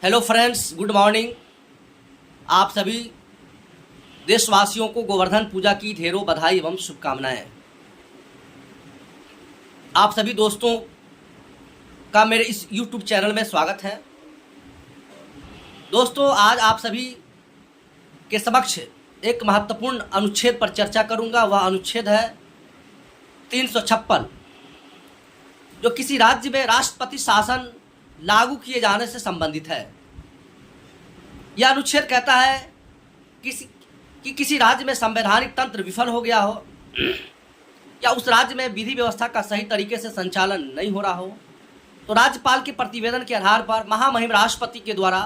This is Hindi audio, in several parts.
Hello friends, good morning. आप सभी देशवासियों को गोवर्धन पूजा की ढेरों बधाई एवं शुभकामनाएं। आप सभी दोस्तों का मेरे इस YouTube चैनल में स्वागत है। दोस्तों, आज आप सभी के समक्ष एक महत्वपूर्ण अनुच्छेद पर चर्चा करूंगा। वह अनुच्छेद है 356, जो किसी राज्य में राष्ट्रपति शासन लागू किए जाने से संबंधित है। यह अनुच्छेद कहता है कि किसी राज्य में संवैधानिक तंत्र विफल हो गया हो या उस राज्य में विधि व्यवस्था का सही तरीके से संचालन नहीं हो रहा हो, तो राज्यपाल के प्रतिवेदन के आधार पर महामहिम राष्ट्रपति के द्वारा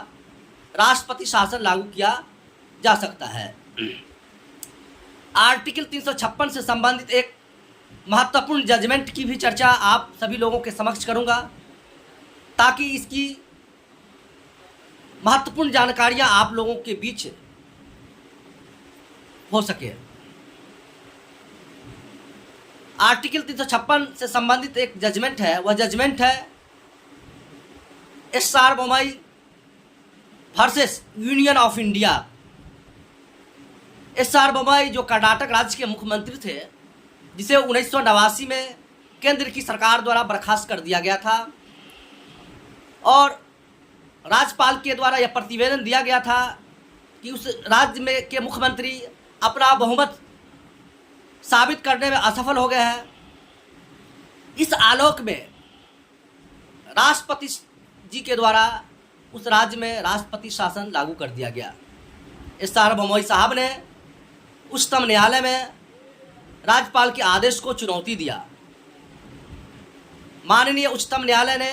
राष्ट्रपति शासन लागू किया जा सकता है। आर्टिकल 356 से संबंधित एक महत्वपूर्ण जजमेंट की भी चर्चा आप सभी लोगों के समक्ष करूंगा, ताकि इसकी महत्वपूर्ण जानकारियां आप लोगों के बीच हो सके। आर्टिकल 356 से संबंधित एक जजमेंट है। वह जजमेंट है SR. Bommai versus union of India. SR. Bommai जो कर्नाटक राज्य के मुख्यमंत्री थे, जिसे 1989 में केंद्र की सरकार द्वारा बर्खास्त कर दिया गया था, और राज्यपाल के द्वारा यह प्रतिवेदन दिया गया था कि उस राज्य में के मुख्यमंत्री अपना बहुमत साबित करने में असफल हो गए हैं। इस आलोक में राष्ट्रपति जी के द्वारा उस राज्य में राष्ट्रपति शासन लागू कर दिया गया। एस.आर. बोम्मई साहब ने उच्चतम न्यायालय में राज्यपाल के आदेश को चुनौती दिया। माननीय उच्चतम न्यायालय ने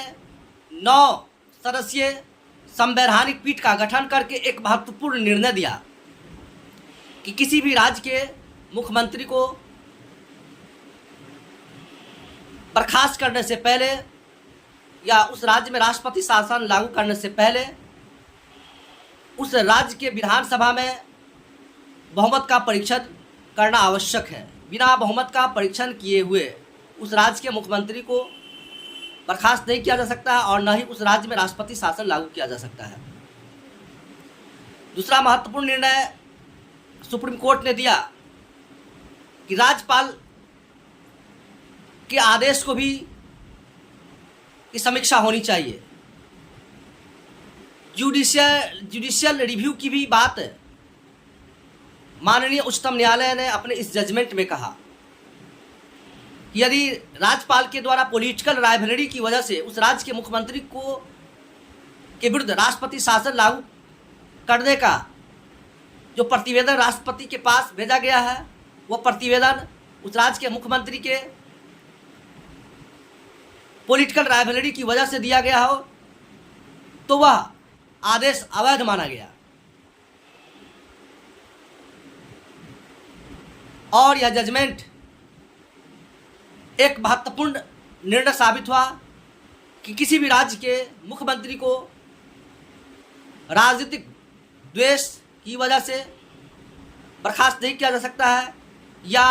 9 सदस्यीय संवैधानिक पीठ का गठन करके एक महत्वपूर्ण निर्णय दिया कि किसी भी राज्य के मुख्यमंत्री को बर्खास्त करने से पहले या उस राज्य में राष्ट्रपति शासन लागू करने से पहले उस राज्य के विधानसभा में बहुमत का परीक्षण करना आवश्यक है। बिना बहुमत का परीक्षण किए हुए उस राज्य के मुख्यमंत्री को बर्खास्त नहीं किया जा सकता है और न ही उस राज्य में राष्ट्रपति शासन लागू किया जा सकता है। दूसरा महत्वपूर्ण निर्णय सुप्रीम कोर्ट ने दिया कि राज्यपाल के आदेश को भी की समीक्षा होनी चाहिए। जुडिशियल रिव्यू की भी बात माननीय उच्चतम न्यायालय ने अपने इस जजमेंट में कहा। यदि राज्यपाल के द्वारा पॉलिटिकल राइवलरी की वजह से उस राज्य के मुख्यमंत्री के विरुद्ध राष्ट्रपति शासन लागू करने का जो प्रतिवेदन राष्ट्रपति के पास भेजा गया है, वह प्रतिवेदन उस राज्य के मुख्यमंत्री के पॉलिटिकल राइवलरी की वजह से दिया गया हो, तो वह आदेश अवैध माना गया और यह जजमेंट एक महत्वपूर्ण निर्णय साबित हुआ कि किसी भी राज्य के मुख्यमंत्री को राजनीतिक द्वेष की वजह से बर्खास्त नहीं किया जा सकता है या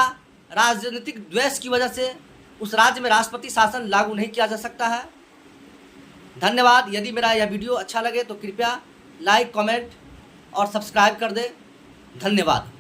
राजनीतिक द्वेष की वजह से उस राज्य में राष्ट्रपति शासन लागू नहीं किया जा सकता है। धन्यवाद। यदि मेरा यह वीडियो अच्छा लगे तो कृपया लाइक, कमेंट और सब्सक्राइब कर दें। धन्यवाद।